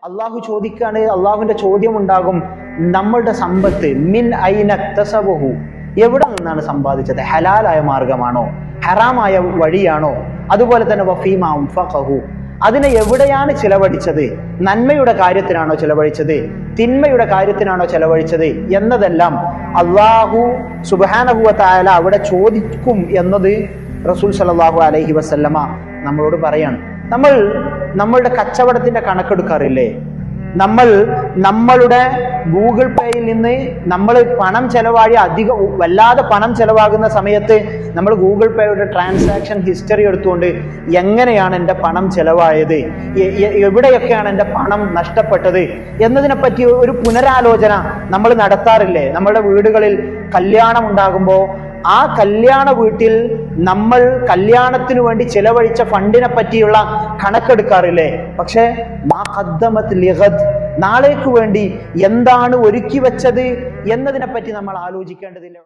അള്ളാഹു ചോദിക്കാണ്, അള്ളാഹുവിന്റെ ചോദ്യം ഉണ്ടാകും, നമ്മളുടെ സമ്പത്ത് മിൻ ഐനക്തസബഹു, എവിടെ നിന്നാണ് സമ്പാദിച്ചത്? ഹലാലായ മാർഗമാണോ, ഹറാമായ വഴിയാണോ? അതുപോലെ തന്നെ വഫീമ അൻഫഖഹു, അതിനെ എവിടെയാണ് ചിലവഴിച്ചത്? നന്മയുടെ കാര്യത്തിനാണോ ചിലവഴിച്ചത്, തിന്മയുടെ കാര്യത്തിനാണോ ചിലവഴിച്ചത് എന്നതെല്ലാം അള്ളാഹു സുബ്ഹാനഹു വ തആല അവിടെ ചോദിക്കും എന്നത് റസൂൽ സല്ലല്ലാഹു അലൈഹി വസല്ലമ നമ്മളോട് പറയാണ്. നമ്മളുടെ കച്ചവടത്തിന്റെ കണക്കെടുക്കാറില്ലേ? നമ്മളുടെ ഗൂഗിൾ പേയിൽ നിന്ന് നമ്മൾ പണം ചെലവാഴി വല്ലാതെ പണം ചെലവാകുന്ന സമയത്ത് നമ്മൾ ഗൂഗിൾ പേയുടെ ട്രാൻസാക്ഷൻ ഹിസ്റ്ററി എടുത്തുകൊണ്ട് എങ്ങനെയാണ് എൻ്റെ പണം ചെലവായത്, എവിടെയൊക്കെയാണ് എൻ്റെ പണം നഷ്ടപ്പെട്ടത് എന്നതിനെ പറ്റി ഒരു പുനരാലോചന നമ്മൾ നടത്താറില്ലേ? നമ്മുടെ വീടുകളിൽ കല്യാണം ഉണ്ടാകുമ്പോൾ ആ കല്യാണ വീട്ടിൽ നമ്മൾ കല്യാണത്തിന് വേണ്ടി ചെലവഴിച്ച ഫണ്ടിനെ പറ്റിയുള്ള കണക്കെടുക്കാറില്ലേ? പക്ഷെ നാളേക്ക് വേണ്ടി എന്താണ് ഒരുക്കി വെച്ചത് എന്നതിനെ പറ്റി നമ്മൾ ആലോചിക്കേണ്ടതില്ല.